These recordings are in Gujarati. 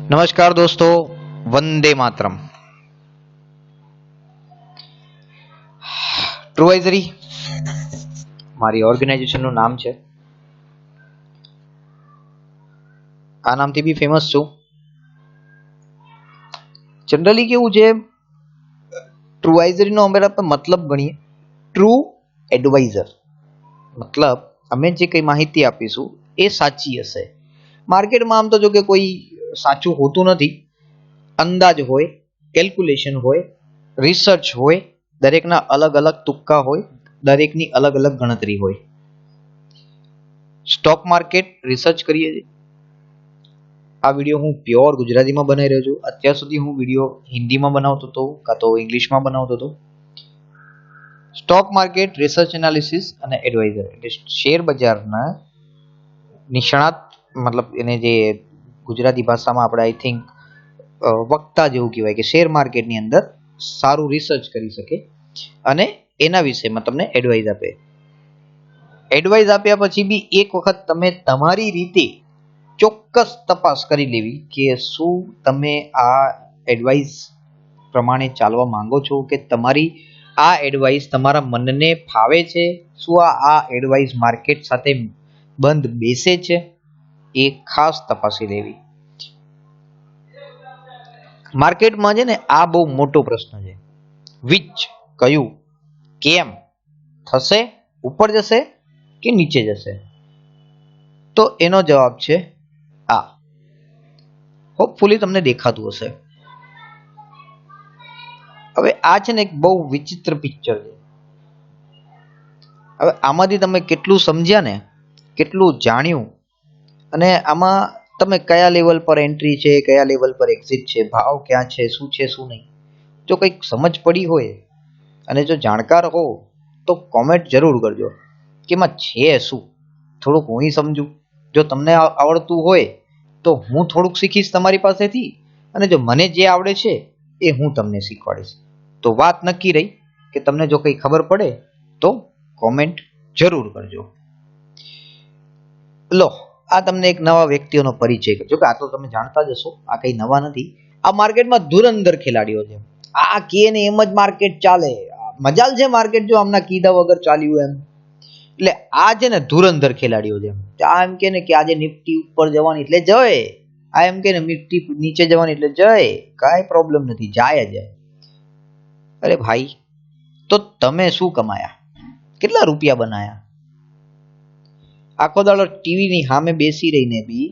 નમસ્કાર દોસ્તો, વંદે માતરમ. ટ્રુવાઇઝરી મારી ઓર્ગેનાઇઝેશનનું નામ છે. આ નામથી બી ફેમસ છું. જનરલી કેવું છે, ટ્રુવાઇઝરીનો અમે મતલબ ગણીએ ટ્રુ એડવાઇઝર. મતલબ અમે જે કઈ માહિતી આપીશું એ સાચી હશે. માર્કેટમાં આમ તો જો કે કોઈ સાચું હોતું નથી. અંદાજ હોય, કેલ્ક્યુલેશન હોય, રિસર્ચ હોય, દરેકના અલગ અલગ તુક્કા હોય, દરેકની અલગ અલગ ગણતરી હોય. સ્ટોક માર્કેટ રિસર્ચ કરીએ છીએ. આ વિડીયો હું પ્યોર ગુજરાતીમાં બનાવી રહ્યો છું. અત્યાર સુધી હું વિડીયો હિન્દીમાં બનાવતો હતો કાં તો ઇંગ્લિશમાં બનાવતો હતો. સ્ટોક માર્કેટ રિસર્ચ એનાલિસિસ અને એડવાઇઝર એટલે શેર બજારના નિષ્ણાત, મતલબ એને જે ગુજરાતી ભાષામાં આપણે આઈ થિંક વક્તા જેવું કહેવાય કે શેર માર્કેટની અંદર સારું રિસર્ચ કરી શકે અને એના વિશેમાં તમને એડવાઇસ આપે. એડવાઇસ આપ્યા પછી બી એક વખત તમે તમારી રીતે ચોક્કસ તપાસ કરી લેવી કે શું તમે આ એડવાઇસ પ્રમાણે ચાલવા માંગો છો, કે તમારી આ એડવાઇસ તમારા મનને ફાવે છે, શું આ એડવાઇસ માર્કેટ સાથે બંધ બેસે છે, એ ખાસ તપાસી લેવી. માર્કેટમાં છે ને આ બહુ મોટો પ્રશ્ન છે. વિચ, કયું, કેમ, થશે, ઉપર જશે કે નીચે જશે? તો એનો જવાબ છે આ. હોપફુલી તમને દેખાતું હશે. હવે આ છે ને એક બહુ વિચિત્ર પિક્ચર છે. હવે આમાંથી તમે કેટલું સમજ્યા ને, કેટલું જાણ્યું, અને આમાં તમે કયા લેવલ પર એન્ટ્રી છે, કયા લેવલ પર એક્ઝિટ છે, ભાવ ક્યાં છે, શું નહીં, જો કંઈક સમજ પડી હોય અને જો જાણકાર હો તો કોમેન્ટ જરૂર કરજો કે એમાં છે શું, થોડુંક હું સમજું. જો તમને આવડતું હોય તો હું થોડુંક શીખીશ તમારી પાસેથી, અને જો મને જે આવડે છે એ હું તમને શીખવાડીશ. તો વાત નક્કી રહી કે તમને જો કંઈ ખબર પડે તો કોમેન્ટ જરૂર કરજો. લો, આ તમને એક નવા વ્યક્તિઓનો પરિચય કરજો કે આ તો તમે જાણતા જ હશો, આ કઈ નવા નથી. આ માર્કેટમાં ધુરંધર ખેલાડીઓ છે. આ કે ને એમ જ માર્કેટ ચાલે, મજાલ છે માર્કેટ જો આમના કીધા વગર ચાલ્યું એમ. એટલે આ છે ને ધુરંધર ખેલાડીઓ છે. આ એમ કે ને કે આજે નિફ્ટી ઉપર જવાની એટલે જય, આ એમ કે ને નિફ્ટી નીચે જવાની એટલે જય, કાંઈ પ્રોબ્લેમ નથી, જાય જાય. અરે ભાઈ, તો તમે શું કમાયા, કેટલા રૂપિયા બનાયા? આખો દાડો ટીવીની સામે બેસી રહીને બી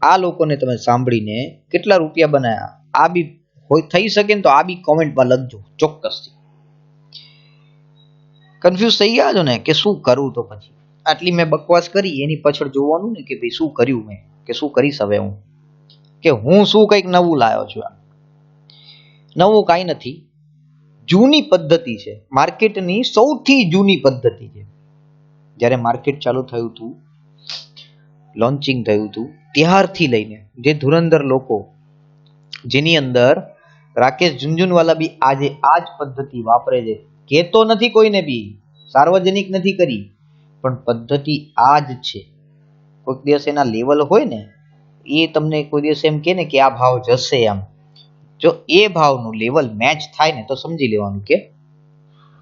આ લોકોને તમે સાંભળીને કેટલા રૂપિયા બનાયા, આ બી હોય થઈ શકે ને તો આ બી કોમેન્ટમાં લખજો ચોક્કસથી. કન્ફ્યુઝ થઈ ગયા છો ને કે શું કરું? તો પછી આટલી મેં બકવાસ કરી એની પાછળ જોવાનું ને કે ભાઈ શું કર્યું મેં, કે શું કરીશ હવે હું, કે હું શું કંઈક નવું લાવ્યો છું. નવું કાંઈ નથી, જૂની પદ્ધતિ છે. માર્કેટની સૌથી જૂની પદ્ધતિ છે. જ્યારે માર્કેટ ચાલુ થયું હતું, લોન્ચિંગ થયું હતું, ત્યારથી લઈને જે ધુરંધર લોકો, જેની અંદર રાકેશ ઝુનઝુનવાલા બી આજે આ જ પદ્ધતિ વાપરે છે. કહેતો નથી કોઈને બી, સાર્વજનિક નથી કરી, પણ પદ્ધતિ આ જ છે. કોઈક દિવસ એના લેવલ હોય ને, એ તમને કોઈ દિવસ એમ કે ને કે આ ભાવ જશે એમ, જો એ ભાવનું લેવલ મેચ થાય ને તો સમજી લેવાનું કે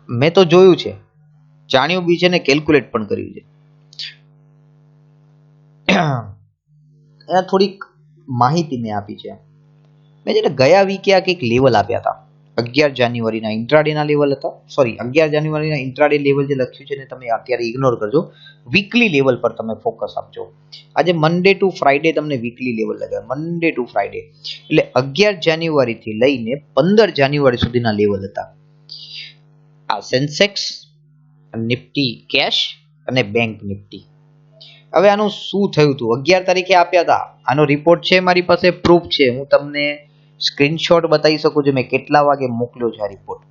મેં તો જોયું છે, જાણ્યું બી છે ને કેલ્ક્યુલેટ પણ કર્યું છે. એના થોડીક માહિતી મેં આપી છે. મેં છે ને ગયા વીકે આ કંઈક લેવલ આપ્યા હતા. 11 જાન્યુઆરીના ઇન્ટ્રાડેના લેવલ હતા. સોરી, 11 જાન્યુઆરીના ઇન્ટ્રાડે લેવલ જે લખ્યું છે ને તમે અત્યારે ઇગ્નોર કરજો. વીકલી લેવલ પર તમે ફોકસ આપજો. આજે મંડે ટુ ફ્રાઈડે તમને વીકલી લેવલ લગાવે, મંડે ટુ ફ્રાઈડે. એટલે 11 જાન્યુઆરીથી લઈને 15 જાન્યુઆરી સુધીના લેવલ હતા. આ સેન્સેક્સ, નિફ્ટી કેશ અને બેંક નિફ્ટી. હવે આનું શું થયું હતું? 11 તારીખે આપ્યા હતા. આનો રિપોર્ટ છે મારી પાસે, પ્રૂફ છે. હું તમને સ્ક્રીનશોટ બતાવી શકું છું મેં કેટલા વાગે મોકલ્યો છે આ રિપોર્ટ.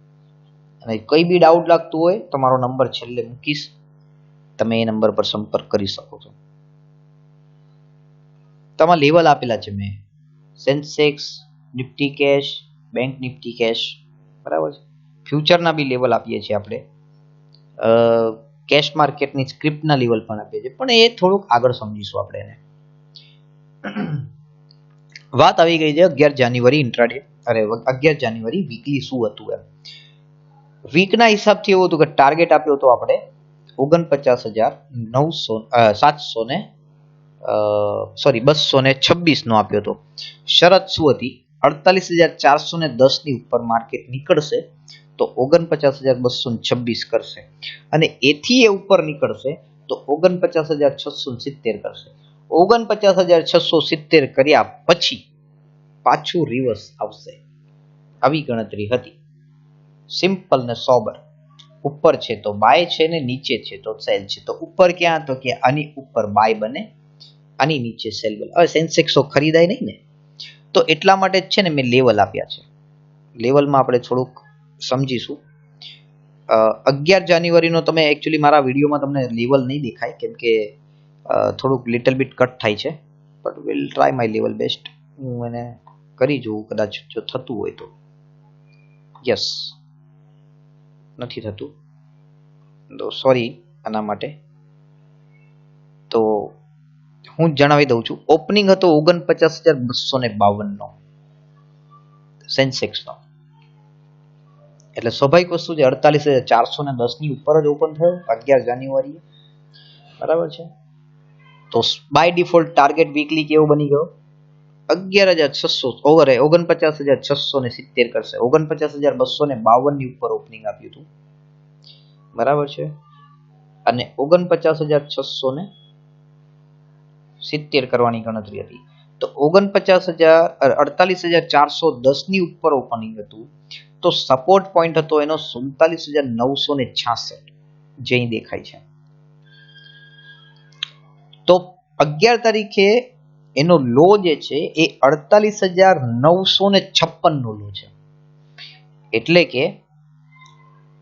અને કઈ બી ડાઉટ લાગતું હોય તો મારો નંબર છેલ્લે મૂકીશ, તમે એ નંબર પર સંપર્ક કરી શકો છો. તમારા લેવલ આપેલા છે મેં, Sensex, Nifty cash, bank Nifty cash, બરાબર છે. ફ્યુચરના બી લેવલ આપીએ છીએ આપણે, કેશ માર્કેટની સ્ક્રિપ્ટના લેવલ પણ આપીએ છીએ, પણ એ થોડુંક આગળ સમજીશું આપણે એને. વાત આવી ગઈ છે 11 જાન્યુઆરી ઇન્ટ્રાડે, અરે 11 જાન્યુઆરી વીકલી શું હતું એમ. વીકના હિસાબથી એવું હતું કે ટાર્ગેટ આપ્યો હતો આપણે 226,226 નો આપ્યો હતો. શરત શું હતી? 48,410 ની ઉપર માર્કેટ નીકળશે તો 49,226 કરશે, અને એથી એ ઉપર નીકળશે તો 49,670 કરશે. 49,670 કર્યા પછી પાછું રિવર્સ આવશે, આવી ગણતરી હતી. સિમ્પલ ને સોબર. ઉપર છે તો બાય છે ને નીચે છે તો સેલ છે. તો ઉપર ક્યાં? તો કે આની ઉપર બાય બને, આની નીચે સેલ બને. હવે સેન્સેક્સ ખરીદાય નહીં ને, તો એટલા માટે જ છે ને મેં લેવલ આપ્યા છે. લેવલમાં આપણે થોડુંક સમજીશું. 11 જાન્યુઆરીનો તમે એકચ્યુઅલી મારા વિડીયોમાં તમને લેવલ નહીં દેખાય, કેમ કે થોડુંક લિટલ બીટ કટ થાય છે, but will try my level best. હું એને કરી જોઉં, કદાચ જો થતું હોય તો. યસ, નથી થતું તો સોરી આના માટે. તો હું જણાવી દઉં છું. ઓપનિંગ હતો 49,252 નો સેન્સેક્સનો, એટલે સ્વાભાવિક વસ્તુ છે 48,410 ની ઉપર જ ઓપન થયો 11 જાન્યુઆરી, બરાબર છે. તો બાય ડિફોલ્ટ ટાર્ગેટ વીકલી કેવો બની ગયો? 11,600 ઓવર 49,670 કરશે. 49,252 ની ઉપર ઓપનિંગ આપ્યું હતું, બરાબર છે. અને 49,670 કરવાની ગણતરી હતી. તો 48,410 ની ઉપર ઓપનિંગ હતું, તો સપોર્ટ પોઈન્ટ હતો એનો 47,966, જે અહીં દેખાય છે. તો 11 તારીખે એનો લો જે છે એ 48,956 નો લો છે. એટલે કે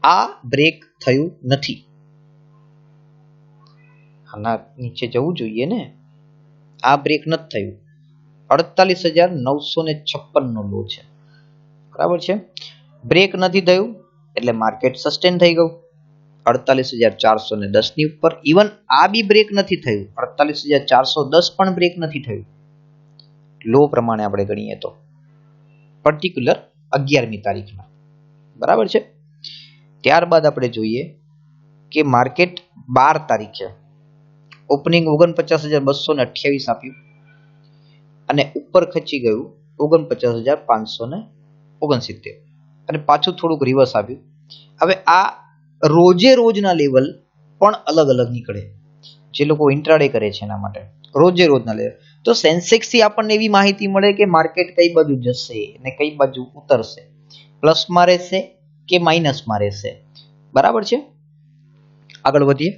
આ બ્રેક થયું નથી. આના નીચે જવું જોઈએ ને, આ બ્રેક નથી થયું. 48,956 નો લો છે, બરાબર છે. બ્રેક નથી થયું એટલે માર્કેટ સસ્ટેન થઈ ગયું 48,410 ની ઉપર. ઇવન આ બી બ્રેક નથી થયું, 48,410 પણ બ્રેક નથી થયું. લો પ્રમાણે આપણે ગણીએ તો પર્ટિક્યુલર 11મી તારીખના, બરાબર છે. ત્યારબાદ આપણે જોઈએ કે માર્કેટ 12 તારીખે ઓપનિંગ 49,228 આપ્યું અને ઉપર ખચી ગયું 49,569 અને પાછું થોડુંક રિવર્સ આપ્યું. હવે આ રોજે રોજના લેવલ પણ અલગ અલગ નીકળે, જે લોકો ઇન્ટ્રાડે કરે છે એના માટે રોજે રોજના લેવલ. તો સેન્સેક્સ થી આપણને એવી માહિતી મળે કે માર્કેટ કઈ બાજુ જશે અને કઈ બાજુ ઉતરશે, પ્લસમાં રહેશે કે માઇનસમાં રહેશે, બરાબર છે. આગળ વધીએ.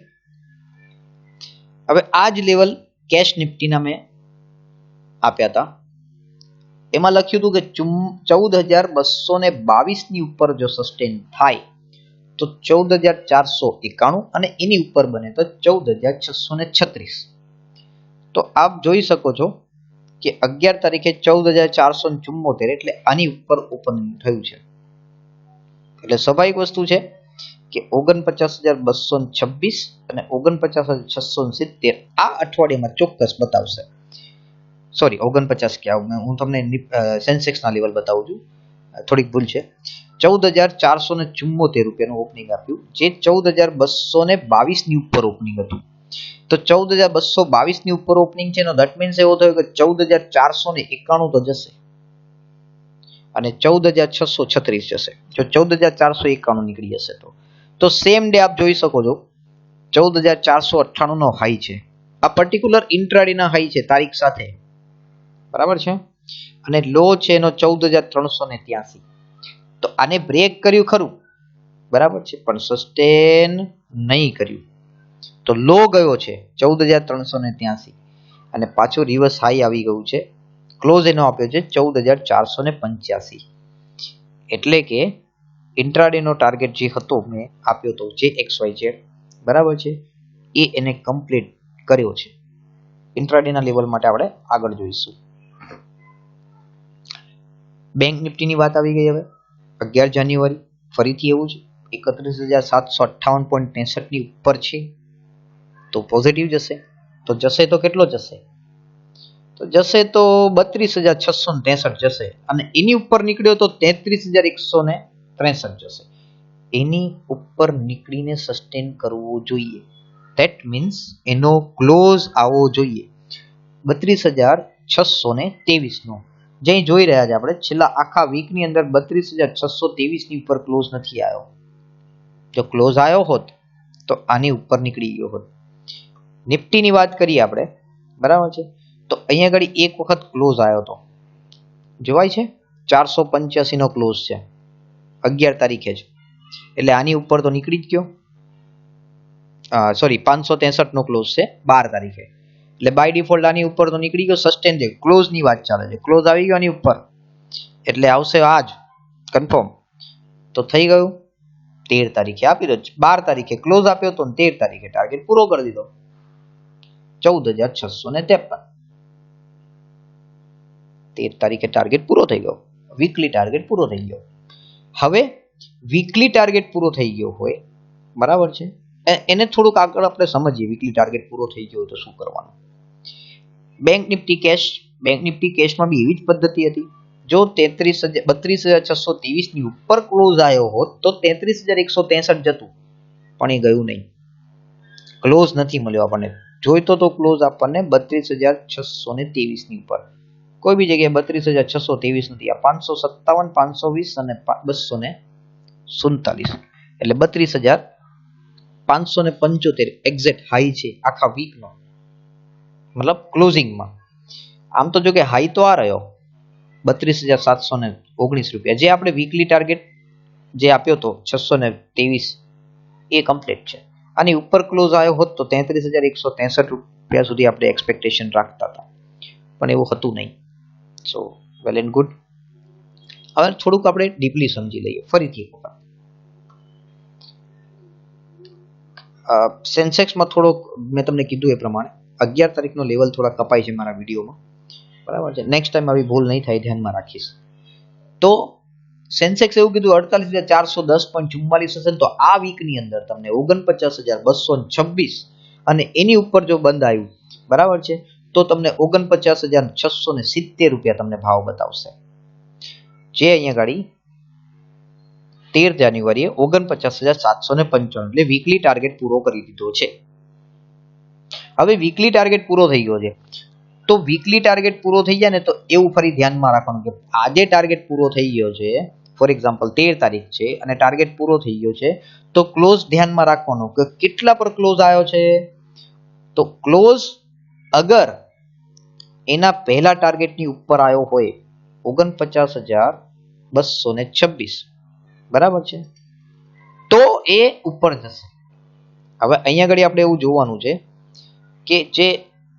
હવે આ જ લેવલ કેશ નિફ્ટીના મેં આપ્યા હતા. એમાં લખ્યું હતું કે 14,222 ની ઉપર જો સસ્ટેન થાય તો 14,491 અને એની ઉપર બને તો 14,636. તો આપ જોઈ શકો છો કે 11 તારીખે 14,474, એટલે આની ઉપર ઓપનિંગ થયું છે. એટલે સ્વાભાવિક વસ્તુ છે કે 49,226 અને 49,670 આ અઠવાડિયામાં ચોક્કસ બતાવશે. સોરી 49 ક્યાં, હું તમને સેન્સેક્સના લેવલ બતાવું છું, થોડીક ભૂલ છે. 14,474 રૂપિયાનું ઓપનિંગ આપ્યું, જે 14,222 ની ઉપર ઓપનિંગ હતું. તો 14,222 ની ઉપર ઓપનિંગ છે, ધેટ મીન્સ એવો થયો કે 14,491 તો જશે અને 14,636 જશે. જો 14,491 નીકળી જશે તો સેમ ડે આપ જોઈ શકો છો 14,498 નો હાઈ છે. આ પર્ટિક્યુલર ઇન્ટ્રાડેના હાઈ છે તારીખ સાથે, બરાબર છે. અને લો છે એનો 14,383. તો આને બ્રેક કર્યું ખરું, બરાબર છે, પણ સસ્ટેન નહીં કર્યું. તો લો ગયો છે 14,383 અને પાછું રિવર્સ હાઈ આવી ગયું છે. ક્લોઝ એનો આપ્યો છે 14,485. એટલે કે ઇન્ટ્રાડેનો ટાર્ગેટ જે હતો મેં આપ્યો હતો જે XYZ, બરાબર છે, એ એને કમ્પ્લીટ કર્યો છે. ઇન્ટ્રાડેના લેવલ માટે આપણે આગળ જોઈશું. બેંક નિફ્ટીની વાત આવી ગઈ. હવે 11 જાન્યુઆરી ફરીથી એવું છે 31,758.63 ની ઉપર છે, તો પોઝિટિવ જશે. તો જશે તો કેટલો જશે? તો તો જશે તો 32,663 જશે અને એની ઉપર નીકળ્યો તો 33,163 જશે. એની ઉપર નીકળીને સસ્ટેન કરવો જોઈએ. ધેટ મીન્સ એનો ક્લોઝ આવવો જોઈએ 32,623 નો. જે જોઈ રહ્યા છે આપણે છેલ્લા આખા વીકની અંદર 32,623 ની ઉપર ક્લોઝ નથી આવ્યો. જો ક્લોઝ આવ્યો હોત તો આની ઉપર નીકળી ગયો હોત. નિફ્ટીની વાત કરીએ આપણે, બરાબર છે, તો અહીંયા આગળ એક વખત ક્લોઝ આવ્યો હતો, જોવાય છે 485 નો ક્લોઝ છે 11 તારીખે જ, એટલે આની ઉપર તો નીકળી જ ગયો. સોરી 563 નો ક્લોઝ છે 12 તારીખે, એટલે બાય ડિફોલ્ટ આની ઉપર તો નીકળી ગયો. સસ્ટેન છે, ક્લોઝ ની વાત ચાલે છે, ક્લોઝ આવી ગયો આની ઉપર એટલે આવશે આજ કન્ફર્મ. તો થઈ ગયું 13 તારીખે આપી દો, 12 તારીખે ક્લોઝ આપ્યો તો 13 તારીખે ટાર્ગેટ પૂરો કરી દીધો 14,653. 13 તારીખે ટાર્ગેટ પૂરો થઈ ગયો, વીકલી ટાર્ગેટ પૂરો થઈ ગયો. હવે વીકલી ટાર્ગેટ પૂરો થઈ ગયો હોય, બરાબર છે, એને થોડુંક આગળ આપણે સમજીએ. વીકલી ટાર્ગેટ પૂરો થઈ ગયો તો શું કરવાનું? બેંક નિફ્ટી કેશમાં બી એવી જ પદ્ધતિ હતી. જો 32,623 ની ઉપર ક્લોઝ આવ્યો હોત તો 33,163 જતું, પણ એ ગયું નહીં. ક્લોઝ નથી મળ્યો આપણને. જોઈતો તો ક્લોઝ આપણને 32,623 ની ઉપર, કોઈ બી જગ્યાએ 32,623 નથી. આ 557, 520 અને 247, એટલે 32,575 એક્ઝેક્ટ હાઈ છે આખા વીકનો, મતલબ ક્લોઝિંગમાં. આમ તો જો કે હાઈ તો આ રહ્યો 32,719 રૂપિયા, જે આપણે વીકલી ટાર્ગેટ જે આપ્યો હતો 623 એ કમ્પ્લીટ છે. આની ઉપર ક્લોઝ આવ્યો હોત તો 33,163 રૂપિયા સુધી આપણે એક્સપેક્ટેશન રાખતા હતા, પણ એવું હતું નહીં. સો વેલ એન્ડ ગુડ. હવે થોડુંક આપણે ડીપલી સમજી લઈએ ફરીથી. સેન્સેક્સમાં થોડોક મેં તમને કીધું એ પ્રમાણે 11 તારીખનો લેવલ થોડા કપાય છે મારા વિડીયોમાં, બરાબર છે. નેક્સ્ટ ટાઈમ આવી ભૂલ નહીં થાય, ધ્યાનમાં રાખીશ. તો સેન્સેક્સ એવું કીધું 48,410.44 હશે, તો આ વીકની અંદર તમને 49,226 અને એની ઉપર જો બંધ આવ્યું, બરાબર છે, તો તમને 49,670 રૂપિયા તમને ભાવ બતાવશે. જે અહીંયા ગાડી 13 જાન્યુઆરીએ 49,755, એટલે વીકલી ટાર્ગેટ પૂરો કરી દીધો છે. હવે વીકલી ટાર્ગેટ પૂરો થઈ ગયો છે, તો વીકલી ટાર્ગેટ પૂરો થઈ જાય ને તો એવું ફરી ધ્યાનમાં રાખવાનું કે આજે ટાર્ગેટ પૂરો થઈ ગયો છે, ફોર એક્ઝામ્પલ 13 તારીખ છે અને ટાર્ગેટ પૂરો થઈ ગયો છે, તો ક્લોઝ ધ્યાનમાં રાખવાનું કે કેટલા પર ક્લોઝ આવ્યો છે. તો ક્લોઝ અગર એના પહેલા ટાર્ગેટની ઉપર આવ્યો હોય 49,226, બરાબર છે, તો એ ઉપર જશે. હવે અહીંયા આગળ આપણે એવું જોવાનું છે કે જે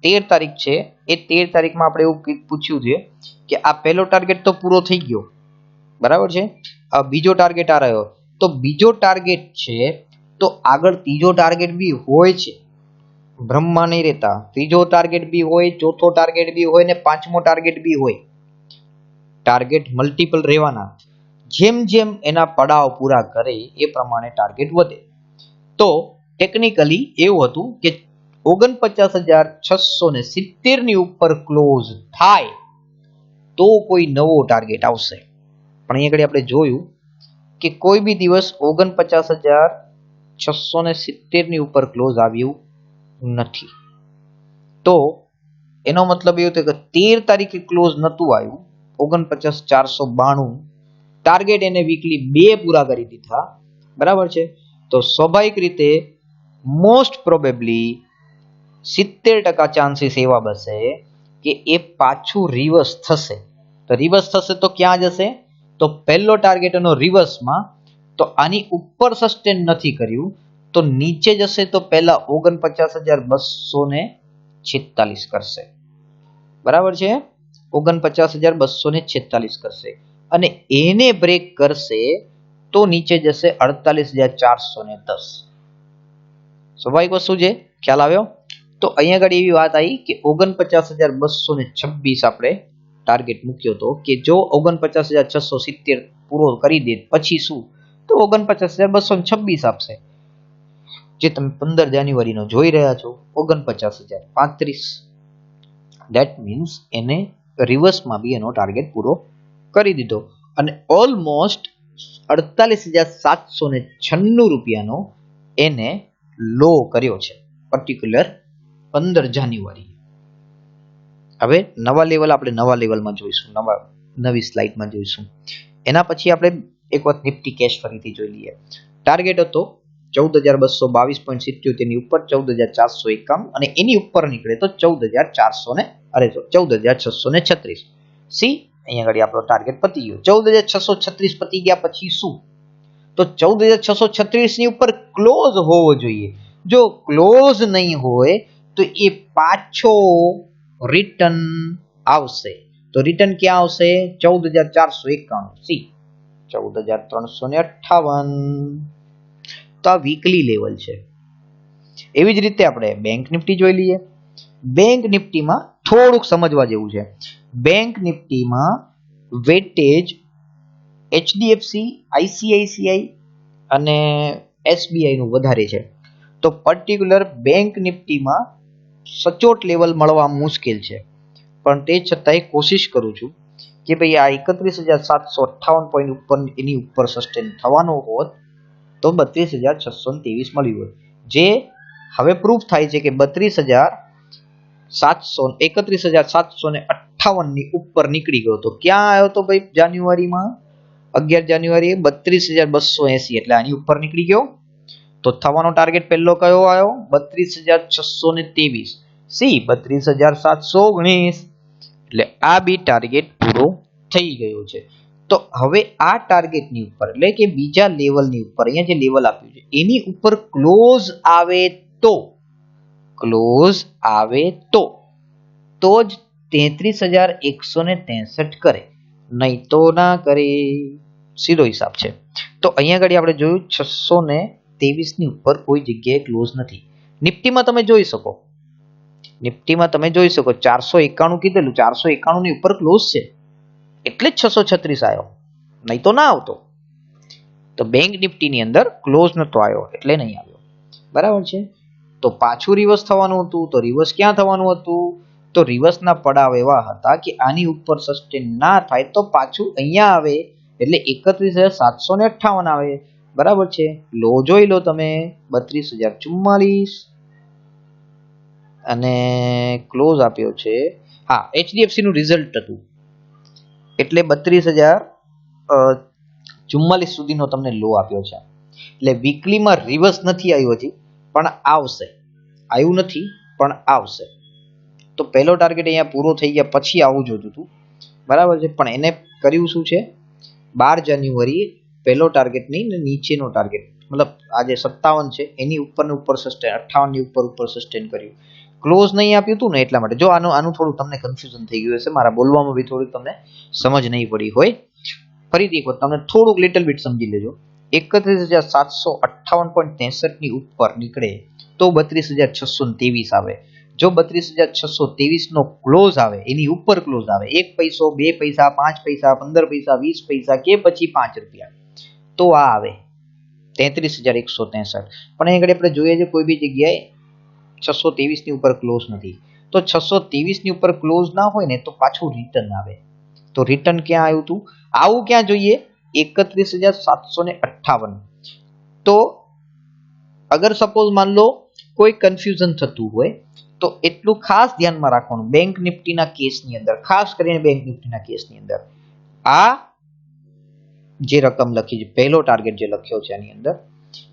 13 તારીખ છે એ 13 તારીખમાં આપણે એવું પૂછ્યું છે કે આ પહેલો ટાર્ગેટ તો પૂરો થઈ ગયો, બરાબર છે, આ બીજો ટાર્ગેટ આ રહ્યો, તો બીજો ટાર્ગેટ છે તો આગળ ત્રીજો ટાર્ગેટ બી હોય છે, બ્રહ્મા નહીં રહેતા. ત્રીજો ટાર્ગેટ બી હોય, ચોથો ટાર્ગેટ બી હોય ને પાંચમો ટાર્ગેટ બી હોય. ટાર્ગેટ મલ્ટિપલ રહેવાના. જેમ જેમ એના પડાવ પૂરા કરે એ પ્રમાણે ટાર્ગેટ વધે. તો ટેકનિકલી એવું હતું કે 49,670 ની ઉપર ક્લોઝ થાય તો કોઈ નવો ટાર્ગેટ આવશે. પણ અહીંયા આગળ આપણે જોયું કે કોઈ બી દિવસ 49,670 ની ઉપર ક્લોઝ આવ્યું નથી. તો એનો મતલબ એવું થયો કે 13 તારીખે ક્લોઝ નતું આવ્યું, 49,492 ટાર્ગેટ એને વીકલી 2 પૂરા કરી દીધા, બરાબર છે. તો સ્વાભાવિક રીતે મોસ્ટ પ્રોબેબલી 70% ચાન્સીસ એવા બસે કે એ પાછું રિવર્સ થશે. તો રિવર્સ થશે તો ક્યાં જશે? તો પહેલો ટાર્ગેટ એનો રિવર્સમાં, તો આની ઉપર સસ્ટેન નથી કર્યું તો નીચે જશે, તો પહેલા 49,246 કરશે, બરાબર છે, 49,246 કરશે અને એને બ્રેક કરશે તો નીચે જશે 48,410. સ્વાભાવિક વસ્તુ છે, ખ્યાલ આવ્યો? તો અહીંયા આગળ એવી વાત આવી કે 49,226 આપણે ટાર્ગેટ મૂક્યો હતો કે જો 49,670 પૂરો કરી દે પછી શું, તો 49,226 આપશે. જે તમે 15 જાન્યુઆરીનો જોઈ રહ્યા છો 49,035. ધેટ મીન્સ એને રિવર્સમાં બી એનો ટાર્ગેટ પૂરો કરી દીધો અને ઓલમોસ્ટ 48,796 રૂપિયાનો એને લો કર્યો છે પર્ટિક્યુલર 15 જાન્યુઆરી. હવે નવા લેવલ આપણે નવા લેવલમાં જોઈશું, નવી સ્લાઇડમાં જોઈશું. એના પછી આપણે એક વખત નિફ્ટી કેશ ફરીથી જોઈ લઈએ. ટાર્ગેટ હતો 14,222.77 ની ઉપર 14,451 અને એની ઉપર નીકળે તો 14,636. સી અહીંયા આગળ આપણો ટાર્ગેટ પતી ગયો. 14,636 પતી ગયા પછી શું? તો 14,636 ની ઉપર ક્લોઝ હોવો જોઈએ. જો ક્લોઝ નહીં હોય તો એ પાછો રિટર્ન આવશે. તો રિટર્ન ક્યાં આવશે? 14,491. સી 14,358. તો આ વીકલી લેવલ છે. એવી જ રીતે આપણે બેંક નિફ્ટી જોઈ લઈએ. બેંક નિફ્ટીમાં થોડુંક સમજવા જેવું છે. બેંક નિફ્ટીમાં વેટેજ એચડીએફસી, આઈસીઆઈસીઆઈ અને એસબીઆઈ નું વધારે છે. તો પર્ટિક્યુલર બેંક નિફ્ટીમાં સચોટ લેવલ મળવા મુશ્કેલ છે, પણ તે છતાંય કોશિશ કરું છું કે ભાઈ આ 31,758 પોઈન્ટ ઉપર એની ઉપર સસ્ટેન થવાનો હોત તો 32,623 મળ્યું હોય, જે હવે પ્રૂફ થાય છે કે 31,758 ની ઉપર નીકળી ગયો. તો ક્યાં આવ્યો તો ભાઈ? જાન્યુઆરીમાં 11 જાન્યુઆરીએ 32,280, એટલે આની ઉપર નીકળી ગયો. તો થવાનો ટાર્ગેટ પહેલો કયો આવ્યો? 32,623. સી 32,719. એટલે આ બી ટાર્ગેટ પૂરો થઈ ગયો છે. તો હવે આ ટાર્ગેટની ઉપર એટલે કે બીજા લેવલની ઉપર અહીંયા જે લેવલ આપ્યું છે એની ઉપર ક્લોઝ આવે તો જ 33,163 કરે, નહીં તો ના કરે. સીધો હિસાબ છે. તો અહીંયા આગળ આપણે જોયું 623 ની ઉપર કોઈ જગ્યાએ ક્લોઝ નથી. નિફ્ટીમાં તમે જોઈ શકો 491 કીધેલું, 491 ની ઉપર ક્લોઝ છે એટલે જ 636 આવ્યો, નહીં તો ના આવતો. તો બેંક નિફ્ટીની અંદર ક્લોઝ નતો આવ્યો એટલે નહીં આવ્યો. બરાબર છે. તો પાછું રિવર્સ થવાનું હતું. તો રિવર્સ ક્યાં થવાનું હતું? તો રિવર્સના પડાવ એવા હતા કે આની ઉપર સસ્ટેન ના થાય તો પાછું અહીંયા આવે એટલે 31,758 આવે. બરાબર છે. લો જોઈ લો તમે 32,044 અને ક્લોઝ આપ્યો છે. હા, એચડીએફસી નું રિઝલ્ટ હતું એટલે 32,044 સુધીનો તમને લો આપ્યો છે. એટલે વીકલીમાં રિવર્સ નથી આવ્યો હજી, પણ આવશે. આવ્યું નથી પણ આવશે. તો પહેલો ટાર્ગેટ અહીંયા પૂરો થઈ ગયા પછી આવું જોતું હતું. બરાબર છે. પણ એને કર્યું શું છે? 12 જાન્યુઆરી પહેલો ટાર્ગેટ નહીં ને નીચેનો ટાર્ગેટ, મતલબ આજે 57 છે એની ઉપર સસ્ટેન, 58 ની ઉપર સસ્ટેન કર્યું. ક્લોઝ નહીં આપ્યું હતું ને એટલા માટે. જો આનું થોડું તમને કન્ફ્યુઝન થઈ ગયું હશે, મારા બોલવામાં બી થોડી તમને સમજ નહીં પડી હોય. ફરીથી એક વખત તમને થોડુંક લિટલ બીટ સમજી લેજો. 31,758.63 ની ઉપર નીકળે તો 32,623 આવે. જો 32,623 નો ક્લોઝ આવે, એની ઉપર ક્લોઝ આવે, 1 પૈસો, 2 પૈસા, 5 પૈસા, 15 પૈસા, 20 પૈસા કે પછી 5 રૂપિયા, તો આ આવે 33,163. પણ અહીં આપણે જોઈએ છે કોઈ બી જગ્યાએ 623 ની ઉપર ક્લોઝ નથી. તો 623 ની ઉપર ક્લોઝ ના હોય ને તો પાછું રિટર્ન આવે. તો રિટર્ન ક્યાં આવ્યું હતું? આવું ક્યાં જોઈએ? 31,758. તો અગર સપોઝ માન લો કોઈ કન્ફ્યુઝન થતું હોય તો એટલું ખાસ ધ્યાનમાં રાખવાનું. બેંક નિફ્ટીના કેસની અંદર, ખાસ કરીને બેંક નિફ્ટીના કેસની અંદર આ જે રકમ લખી છે, પહેલો ટાર્ગેટ જે લખ્યો છે એની અંદર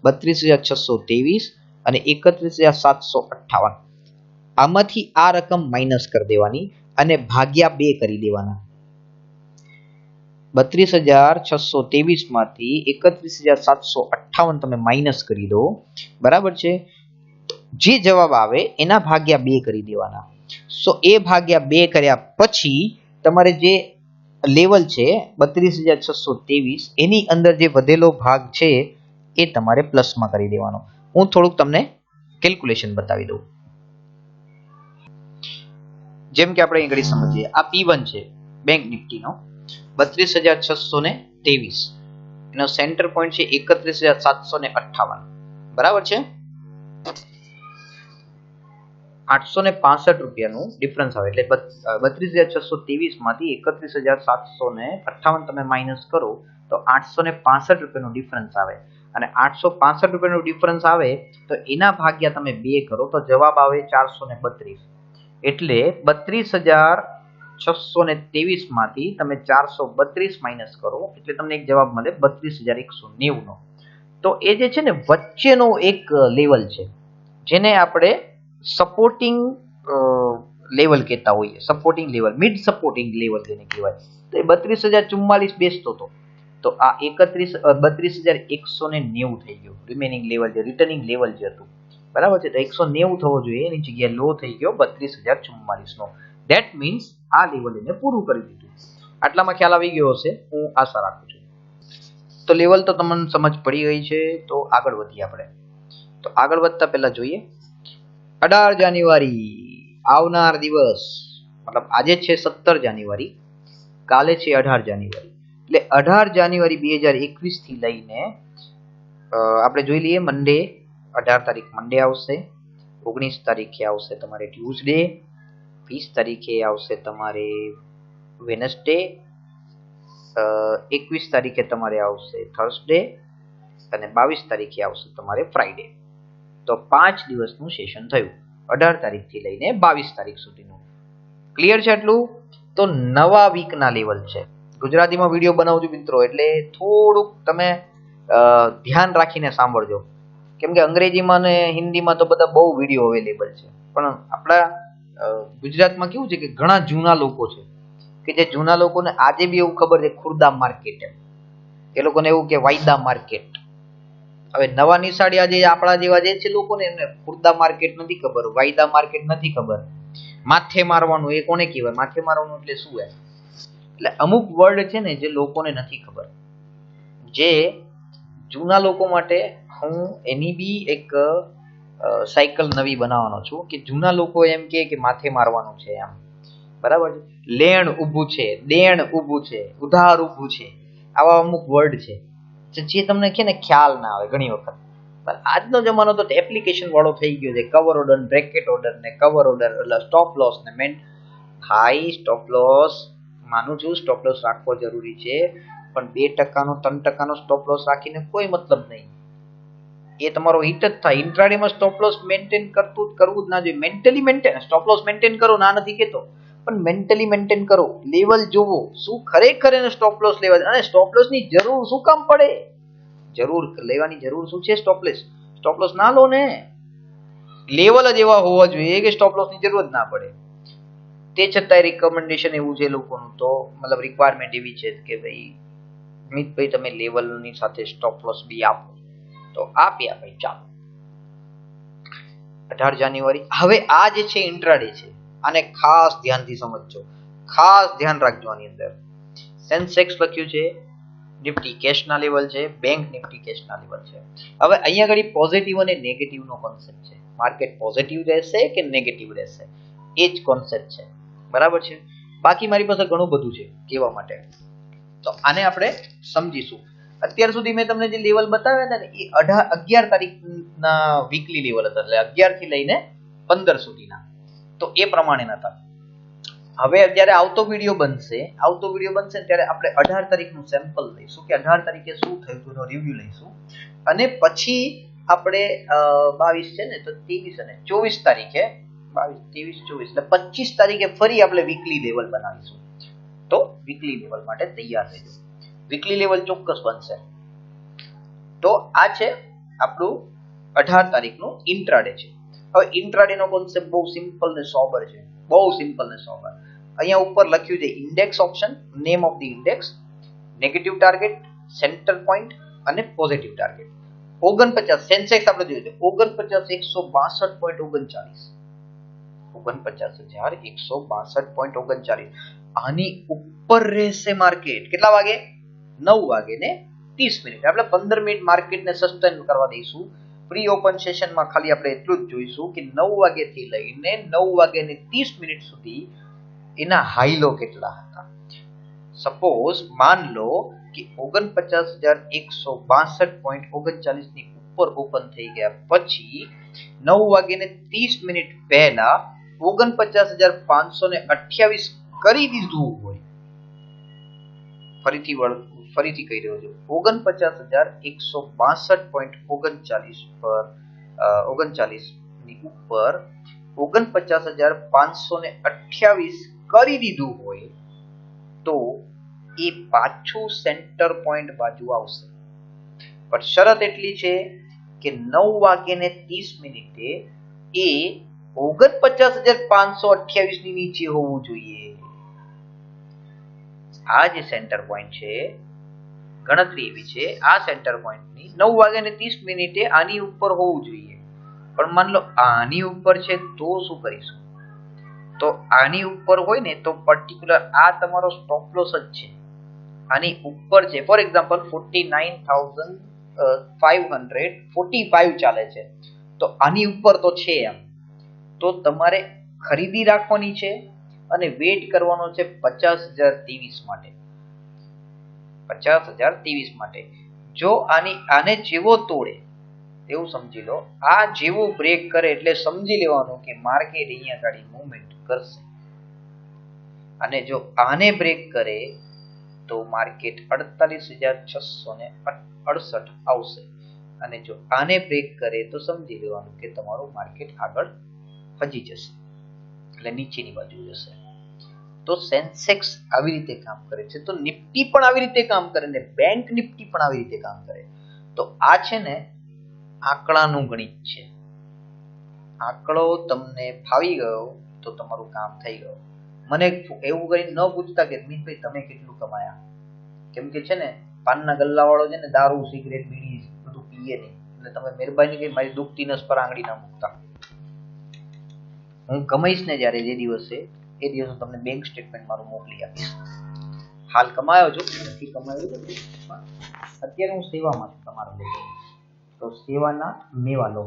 32,623 અને 31,758, આમાંથી આ રકમ માઇનસ કરી દેવાની અને ભાગ્યા 2 કરી દેવાના. 32,623 માંથી 31,758 તમે માઇનસ કરી દો. બરાબર છે. જે જવાબ આવે એના ભાગ્યા 2 કરી દેવાના. સો એ ભાગ્યા 2 કર્યા પછી તમારે જે લેવલ છે 32,623 એની અંદર જે વધેલો ભાગ છે એ તમારે પ્લસમાં કરી દેવાનો. હું થોડુંક તમને કેલ્ક્યુલેશન બતાવી દઉં. જેમ કે આપણે અહીં સમજીએ, આ P1 છે બેંક નિફ્ટીનો 32,623, એનો સેન્ટર પોઈન્ટ છે 31,758. બરાબર છે. ₹865 ડિફરન્સ આવે એટલે 32,623 માંથી 31,758 તમે માઇનસ કરો તો ₹865 ડિફરન્સ આવે અને ₹865 ડિફરન્સ આવે તો એના ભાગ્યા તમે 2 કરો તો જવાબ આવે 432 એટલે 32,623 માંથી તમે 432 માઇનસ કરો એટલે તમને એક જવાબ મળે 32,190 નો. તો એ જે છે ને વચ્ચેનો એક લેવલ છે જેને આપણે સપોર્ટિંગ લેવલ કહેતા હોઈએ, supporting level, mid supporting level જેને કહેવાય. તો એ 32,044 બેસતો હતો તો આ 32,190 થઈ ગયું રિમેનિંગ લેવલ જે રિટર્નિંગ લેવલ જે હતું, બરાબર છે. તો 190 થવો જોઈએ, એની જગ્યાએ લો થઈ ગયો 32,044 નો. ધેટ મીન્સ આ લેવલ એને પૂરું કરી દીધું. આટલામાં ખ્યાલ આવી ગયો હશે હું આશા રાખું છું. તો લેવલ તો તમને સમજ પડી ગઈ છે. તો આગળ વધીએ આપણે. તો આગળ વધતા પહેલા જોઈએ 18 જાન્યુઆરી આવનાર દિવસ, મતલબ આજે છે 17 જાન્યુઆરી, કાલે છે 18 જાન્યુઆરી. એટલે 18 જાન્યુઆરી 2021 થી લઈને આપણે જોઈ લઈએ. મંડે 18 તારીખ મંડે આવશે, 19 તારીખે આવશે તમારે ટ્યુઝડે, 20 તારીખે આવશે તમારે વેનસડે, 21 તારીખે તમારે આવશે થર્સડે અને 22 તારીખે આવશે તમારે ફ્રાઈડે. તો 5 દિવસનું સેશન થયું 18 તારીખથી લઈને 22 તારીખ સુધીનું. ક્લિયર છે આટલું? તો નવા વીકના લેવલ છે. ગુજરાતીમાં વિડીયો બનાવજો મિત્રો, એટલે થોડુંક તમે ધ્યાન રાખીને સાંભળજો, કેમ કે અંગ્રેજીમાં ને હિન્દીમાં તો બધા બહુ વિડીયો અવેલેબલ છે, પણ આપણા ગુજરાતમાં કેવું છે કે ઘણા જૂના લોકો છે કે જે જૂના લોકોને આજે બી એવું ખબર છે ખુરદા માર્કેટ, એ લોકોને એવું કે વાયદા માર્કેટ. હવે નવા નિશાળિયા જે આપણા જેવા જે છે લોકોને એમને ખુરદા માર્કેટ નથી ખબર, વાયદા માર્કેટ નથી ખબર. માથે મારવાનું એ કોને કહેવાય? માથે મારવાનું એટલે શું? એટલે અમુક વર્ડ છે ને જે લોકોને નથી ખબર. જે જૂના લોકો માટે હું એની બી એક સાયકલ નવી બનાવવાનો છું કે જૂના લોકો એમ કે માથે મારવાનું છે એમ, બરાબર છે. લેણ ઊભું છે, દેણ ઊભું છે, ઉધાર ઊભું છે, આવા અમુક વર્ડ છે જે તમને કે ને ખ્યાલ ના આવે ઘણી વખત. આજનો જમાનો તો એપ્લિકેશન વાળો થઈ ગયો છે. કવર ઓર્ડર, બ્રેકેટ ઓર્ડર ને કવર ઓર્ડર, એટલે સ્ટોપ લોસ ને હાઈ સ્ટોપ લોસ માનું છું, સ્ટોપ લોસ રાખવો જરૂરી છે, પણ 2%નો 3%નો સ્ટોપ લોસ રાખીને કોઈ મતલબ નહીં. એ તમારો હિટ જ થાય. ઇન્ટ્રાડેમાં સ્ટોપ લોસ મેન્ટેન કરવું જ ના જોઈએ. Mentally maintain, stop loss maintain કરો, ના નથી કહેતો, પણ મેન્ટલી મેન્ટેન કરો. લેવલ જોવો શું ખરેખર એને સ્ટોપ લોસ લેવા, અને સ્ટોપ લોસ ની જરૂર શું કામ પડે? જરૂર લેવાની જરૂર શું છે? સ્ટોપ લોસ ના લો ને. લેવલ જ એવા હોવા જોઈએ કે સ્ટોપ લોસ ની જરૂર જ ના પડે. તે છતાંય રિકમેન્ડેશન એવું છે લોકોનું, તો મતલબ રિક્વાયરમેન્ટ એવી છે કે ભાઈ મિતભાઈ તમે લેવલની સાથે સ્ટોપ લોસ બી આપો, તો આપ્યા ભાઈ. ચાલો 18 જાન્યુઆરી. હવે આ જે છે ઇન્ટ્રાડે છે, આને ખાસ ધ્યાનથી સમજજો, ખાસ ધ્યાન રાખજો. આની અંદર સેન્સેક્સ લખ્યું છે, નિફ્ટી કેશના લેવલ છે, બેંક નિફ્ટી કેશના લેવલ છે. હવે અહીંયા આગળ પોઝિટિવ અને નેગેટિવ નો કોન્સેપ્ટ છે. માર્કેટ પોઝિટિવ રહેશે કે નેગેટિવ રહેશે, એ જ કોન્સેપ્ટ છે, બરાબર છે. બાકી મારી પાસે ઘણું બધું છે કહેવા માટે, તો આને આપણે સમજીશું. અત્યાર સુધી મેં તમને જે લેવલ બતાવ્યા હતા ને એ 11 તારીખના વીકલી લેવલ હતા, એટલે 11 થી લઈને 15 સુધીના, તો એ પ્રમાણે હતા. હવે જ્યારે આવતો વિડીયો બનશે ત્યારે આપણે 18 તારીખનું સેમ્પલ લઈશું કે 18 તારીખે શું થયું હતું એનો રિવ્યુ લઈશું, અને પછી આપણે 22 છે ને તો 23 અને 24 તારીખે 22, 23, 24 એટલે 25 તારીખે ફરી આપણે વીકલી લેવલ બનાવીશું. તો વીકલી લેવલ માટે તૈયાર રહેજો. વીકલી લેવલ ચોક્કસ બનશે. તો આ છે આપણું 18 તારીખનું ઇન્ટ્રાડે છે. હવે ઇન્ટ્રાડે નો કોન્સેપ્ટ બહુ સિમ્પલ ને સોબર છે, બહુ સિમ્પલ ને સોબર. અહીંયા ઉપર લખ્યું છે index option, name of the index, negative target, centre point અને પોઝિટિવ ટાર્ગેટ. 49 સેન્સેક્સ આપણે જોયું છે 49,162.39, 49,162.39. આની ઉપર રહેશે માર્કેટ. કેટલા વાગે? 9 વાગે ને 30 મિનિટ. આપણે 15 મિનિટ માર્કેટને સસ્ટેન કરવા દઈશું. પ્રી ઓપન સેશનમાં ખાલી આપણે એટલું જ જોઈશું કે 9 વાગ્યાથી લઈને 9 વાગ્યાની 30 મિનિટ સુધી એના હાઈ લો કેટલા હતા. સપોઝ માન લો કે 49,162.39 ની ઉપર ઓપન થઈ ગયા પછી 9:30 પહેલા 49,528 કરી દીધું હોય, ફરીથી કહી રહ્યો છું, 49,162.39 પર 39 ની ઉપર 49,528 કરી દીધું હોય તો એ પાછું સેન્ટર પોઈન્ટ બાજુ આવશે. પણ શરત એટલી છે કે 9:30 એ 49,528 ની નીચે હોવું જોઈએ. આ જે સેન્ટર પોઈન્ટ છે, ગણતરી એવી છે, આ સેન્ટર પોઈન્ટની 9:30 આની ઉપર હોવું જોઈએ. પણ માન લો આની ઉપર છે તો શું કરીશું? તો આની ઉપર હોય ને તો પર્ટિક્યુલર આ તમારો સ્ટોપ લોસ જ છે. આની ઉપર છે, ફોર એક્ઝામ્પલ 49,545 ચાલે છે, તો આની ઉપર તો છે એમ, તો તમારે ખરીદી રાખવાની છે અને વેઇટ કરવાનો છે 50,023 માટે. 50,023 માટે જો આને જેવો તોડે એવું સમજી લો, આ જેવો બ્રેક કરે એટલે સમજી લેવાનું કે માર્કેટ અહીંયા ગાડી મૂવમેન્ટ કરશે. અને જો આને બ્રેક કરે તો માર્કેટ 48,668 આવશે. અને જો આને બ્રેક કરે તો સમજી લેવાનું કે તમારું માર્કેટ આગળ ભજી જશે, એટલે નીચેની બાજુ જશે. તો સેન્સેક્સ આવી રીતે કામ કરે છે, તો નિફ્ટી પણ આવી રીતે કામ કરે ને બેંક નિફ્ટી પણ આવી રીતે કામ કરે. તો આ છે ને આંકડાનું ગણિત છે. આંકડો તમને ફાવી ગયો તો તમારું કામ થઈ ગયું. મને એવું કઈ ન પૂછતા કે મિતભાઈ તમે કેટલું કમાયા, કેમ કે છે ને પાનના ગલ્લા વાળો છે ને દારૂ સિગરેટ બીડી બધું પીએ નહીં, એટલે તમે મહેરબાની કરી મારી દુખતી નસ પર આંગળી ના મૂકતા. હું કમાઈશ ને જ્યારે જે દિવસે, એ દિવસે તમને બેંક સ્ટેટમેન્ટ મારું મોકલી આપીશ. હાલ કમાયો છો નથી કમાયો છો, અત્યારે હું સેવામાં છું તમારા લોકો, તો સેવાના મેવા લો.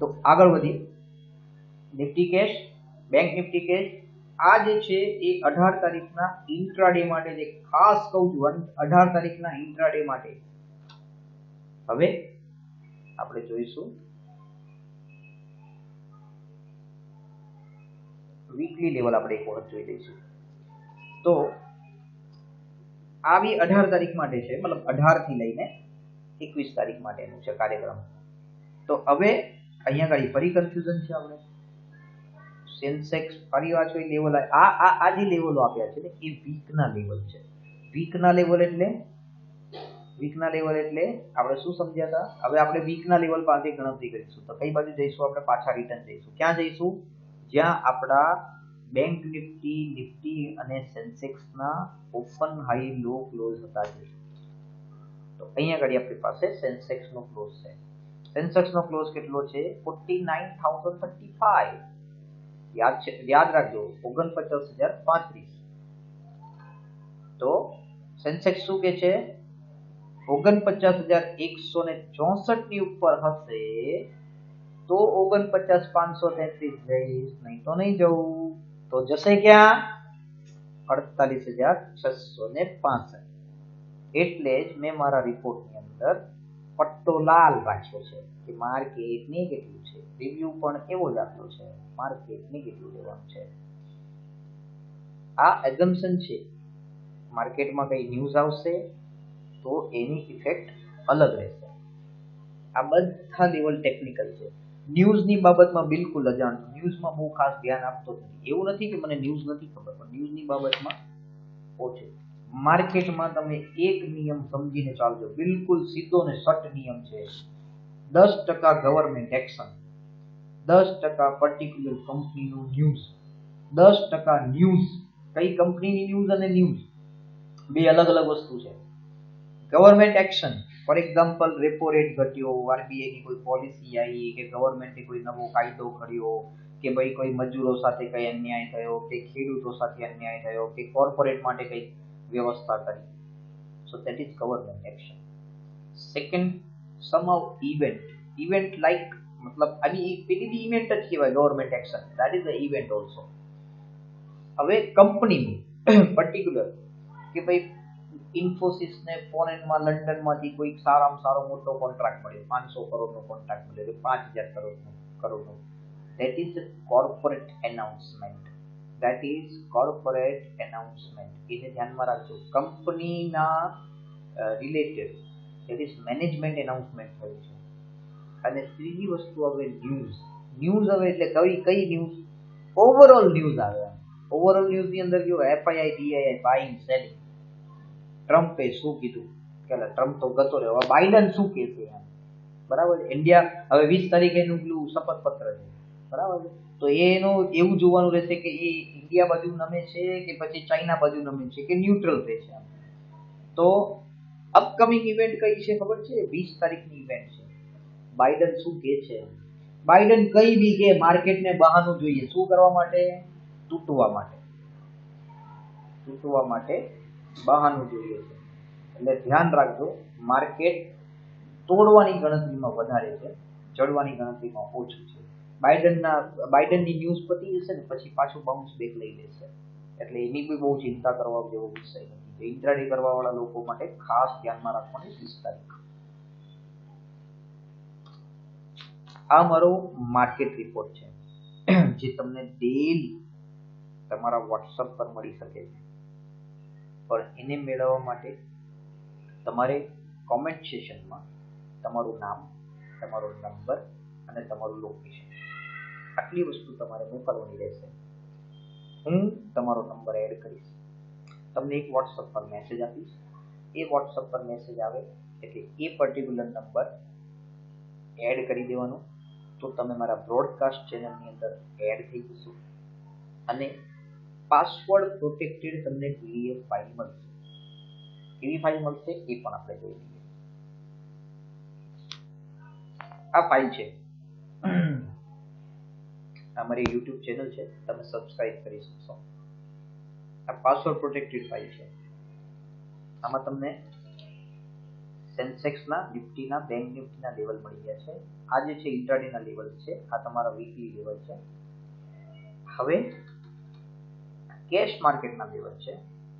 તો આગળ વધી Nifty cash, bank Nifty cash, આ જે છે એ 18 તારીખના ઇન્ટ્રાડે માટે છે, ખાસ કહું છું 18 તારીખના ઇન્ટ્રાડે માટે. હવે આપણે જોઈશું વીકલી લેવલ, આપણે એક વખત જોઈ લઈશું. તો આ બી 18 તારીખ માટે છે, મતલબ 18 થી લઈને 21 તારીખ માટેનું છે કાર્યક્રમ. તો હવે અહીંયા ગાડી ફરી કન્ફ્યુઝન છે. આપણે સેન્સેક્સ ફરી વાંચો લેવલ, આ જે લેવલો આપ્યા છે ને એ વીકના લેવલ છે. વીકના લેવલ એટલે આપણે શું સમજ્યા હતા? હવે આપણે વીકના લેવલ પાસે ગણતરી કરીશું. તો કઈ બાજુ જઈશું? આપણે પાછા રિટર્ન જઈશું. ક્યાં જઈશું? જ્યાં આપણા બેંક નિફ્ટી, નિફ્ટી અને સેન્સેક્સના ઓપન હાઈ લો ક્લોઝ હતા છે. તો અહીંયા આગળ આપણી પાસે સેન્સેક્સનો ક્લોઝ છે. સેન્સેક્સનો ક્લોઝ કેટલો છે? 49,035. યાદ રાખજો 49,035. તો સેન્સેક્સ શું કે છે? 49,164 ની ઉપર હશે તો 49,533 જઈશ, નહીં તો નહીં જવું. તો જશે ક્યાં? 48,665. એટલે જ મેં મારા રિપોર્ટની અંદર પટ્ટો લાલ રાખ્યો છે કે માર્કેટ નેગેટિવ છે. રિવ્યુ પણ એવો જ આપ્યો છે, માર્કેટ નેગેટિવ લેવાનું છે. આ એઝમ્પશન છે. માર્કેટમાં કઈ ન્યૂઝ આવશે તો એની ઇફેક્ટ અલગ રહેશે. આ બધા લેવલ ટેકનિકલ છે. ન્યૂઝની બાબતમાં બિલકુલ અજાણ છું, ન્યૂઝમાં બહુ ખાસ ધ્યાન આપતો નથી. એવું નથી કે મને ન્યૂઝ નથી ખબર, પણ ન્યૂઝની બાબતમાં ઓછું. માર્કેટમાં તમે એક નિયમ સમજીને ચાલજો, બિલકુલ સીધો ને સટ નિયમ છે. 10% ગવર્મેન્ટ એક્શન, 10% પર્ટિક્યુલર કંપનીનું ન્યૂઝ, 10% ન્યૂઝ. કઈ કંપનીની ન્યૂઝ અને ન્યૂઝ બે અલગ અલગ વસ્તુ છે. Government action, for example repo rate ઘટ્યો, આરબીઆઈ ની કોઈ પોલિસી આવી, કે ગવર્મેન્ટે કોઈ નવો કાયદો કર્યો, કે ભાઈ કોઈ મજૂરો સાથે કઈ અન્યાય થયો, કે ખેડૂતો સાથે અન્યાય થયો, કે કોર્પોરેટ માટે કઈ વ્યવસ્થા કરી. So that is government action. Second, some of event like, મતલબ આની પેલી ઇવેન્ટ જ કહેવાય government action, that is a event also. હવે કંપનીનું પર્ટિક્યુલર કે ભાઈ ઇન્ફોસિસ ને ફોરેનમાં લંડનમાંથી કોઈ સારામાં સારો મોટો કોન્ટ્રાક્ટ મળ્યો, 500 કરોડનો કોન્ટ્રાક્ટ મળ્યો કે 5000 કરોડનો. That is a corporate announcement. That is corporate announcement. એને ધ્યાનમાં રાખજો. કંપનીના related that is management announcement થયું છે. અને ત્રીજી વસ્તુ હવે ન્યૂઝ. ન્યૂઝ હવે એટલે કઈ ન્યૂઝ? ઓવરઓલ ન્યૂઝ આવે. ઓવરઓલ ન્યૂઝની અંદર જો FII, DII, બાઇંગ, સેલિંગ. ટ્રમ્પે શું કીધું? કે ટ્રમ્પ તો ગતો રહ્યો, હવે બાઇડન શું કહે છે? બરાબર. ઇન્ડિયા હવે 20 તારીખે એનું પેલું શપથપત્ર છે, બરાબર. તો એનું એવું જોવાનું રહેશે કે એ ઇન્ડિયા બાજુ નમે છે કે પછી ચાઇના બાજુ નમે છે કે ન્યુટ્રલ રહે છે. તો અપકમિંગ ઇવેન્ટ કઈ છે ખબર છે? 20 તારીખની ઇવેન્ટ છે. બાઇડન શું કહે છે? બાઇડન કઈ બી કે માર્કેટને બહાનું જોઈએ. શું કરવા માટે? તૂટવા માટે. તૂટવા માટે બહાનું જોઈએ છે. એટલે ધ્યાન રાખજો, માર્કેટ તોડવાની ગણતરીમાં વધારે છે, ચડવાની ગણતરીમાં ઓછું છે. બાઇડનની ન્યૂઝ પતી જશે ને પછી પાછું બાઉન્સ બેક લઈ લેશે. એટલે એની કોઈ બહુ ચિંતા કરવા જેવો વિષય નથી. ઇન્ટ્રાડે કરવા વાળા લોકો માટે ખાસ ધ્યાનમાં રાખવાની 20 તારીખ. આ મારો માર્કેટ રિપોર્ટ છે જે તમને ડેલી તમારા વોટ્સઅપ પર મળી શકે છે. પણ એને મેળવવા માટે તમારે કોમેન્ટ સેશનમાં તમારું નામ, તમારો નંબર અને તમારું લોકેશન, આટલી વસ્તુ તમારે મોકલવાની રહેશે. હું તમારો નંબર એડ કરીશ, તમને એક વોટ્સઅપ પર મેસેજ આપીશ. એ વોટ્સઅપ પર મેસેજ આવે એટલે એ પર્ટિક્યુલર નંબર એડ કરી દેવાનો. તો તમે મારા બ્રોડકાસ્ટ ચેનલની અંદર એડ થઈ જશો અને પાસવર્ડ પ્રોટેક્ટેડ તમને PDF ફાઇલ મળશે. કેવી ફાઇલ મળશે એ પણ આપણે જોઈ લઈએ. આ ફાઇલ છે, અમારી YouTube ચેનલ છે, તમે સબસ્ક્રાઇબ કરી શકશો. આ પાસવર્ડ પ્રોટેક્ટેડ ફાઇલ છે. આમાં તમને સેન્સેક્સના, નિફ્ટીના, બેંક નિફ્ટીના લેવલ મળી ગયા છે. આ જે છે ઇન્ટ્રાડેના લેવલ છે, આ તમારા વીકલી લેવલ છે. હવે કેશ માર્કેટના લેવલ છે.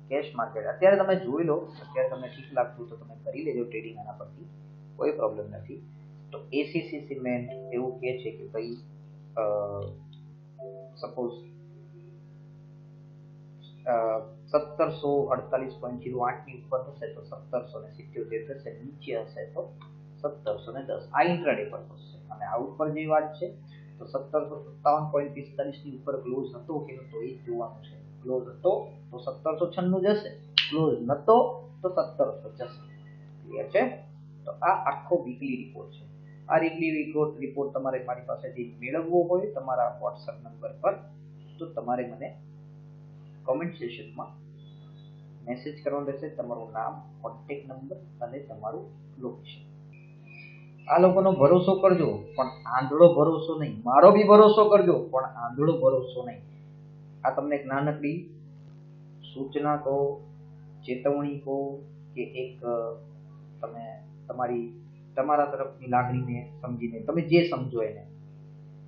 કેશ માર્કેટ અત્યારે તમે જોઈ લો, અત્યારે તમને ઠીક લાગતું તો તમે કરી લેજો ટ્રેડિંગ આના પરથી, કોઈ પ્રોબ્લેમ નથી. તો ACC સિમેન્ટ એવું કહે છે કે ભાઈ સપોઝ 1748.08 ની ઉપર હશે તો 1777 થશે, નીચે હશે તો 1710. આ ઇન્ટ્રાડે પર્પઝ છે. અને આ ઉપર જે વાત છે તો 1757.45 ની ઉપર ક્લોઝ હતો કે નતો એ જોવાનું છે. ક્લોઝ હતો તો 1796 જશે, ક્લોઝ નતો તો 1700 જશે. ક્લિયર છે? તો આ આખો વીકલી રિપોર્ટ છે. આ વીકલી રિપોર્ટ તમારે મારી પાસેથી મેળવવો હોય તમારા વોટ્સએપ નંબર પર તો તમારે મને કોમેન્ટ સેશનમાં મેસેજ કરવાનો રહેશે. તમારું નામ, કોન્ટેક્ટ નંબર અને તમારું લોકેશન. આ લોકોનો ભરોસો કરજો પણ આંધળો ભરોસો નહીં. મારો બી ભરોસો કરજો પણ આંધળો ભરોસો નહીં. આ તમને એક નાનકડી સૂચના કહો, ચેતવણી કહો કે એક તમે તમારા તરફની લાગણીને સમજીને તમે જે સમજો એને.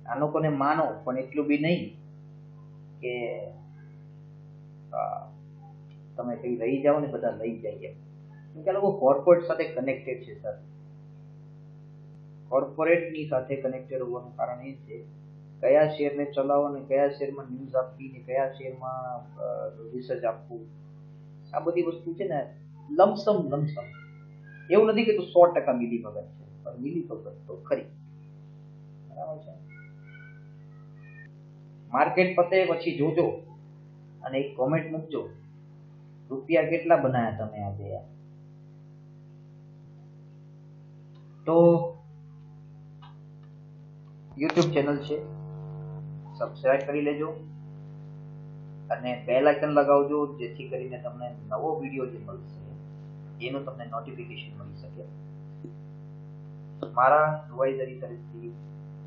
આ લોકોને માનો પણ એટલું બી નહીં કે તમે કઈ રહી જાઓ ને બધા લઈ જાય. કેમ કે આ લોકો કોર્પોરેટ સાથે કનેક્ટેડ છે સર. કોર્પોરેટની સાથે કનેક્ટેડ હોવાનું કારણ એ છે કયા શેરને ચલાવો ને કયા શેરમાં ન્યૂઝ આપવી ને કયા શેરમાં રિસર્ચ આપવું. આ બધી વસ્તુ છે ને લમસમ. એવું નથી કે તું 100% મિલી ભગત છે, પણ મિલી ભગત તો ખરી. બરાબર છે? માર્કેટ પતે પછી જોજો અને એક કોમેન્ટ મૂકજો, રૂપિયા કેટલા બનાયા તમે આજે. તો YouTube ચેનલ છે, સબસ્ક્રાઇબ કરી લેજો અને બેલ આઇકન લગાવજો જેથી કરીને તમને નવો વિડીયો જે મળશે એનું તમને નોટિફિકેશન મળી શકે. મારા એડવાઇઝરી તરફથી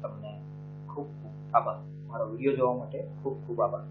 તમને ખૂબ ખૂબ આભાર. મારો વિડીયો જોવા માટે ખૂબ ખૂબ આભાર.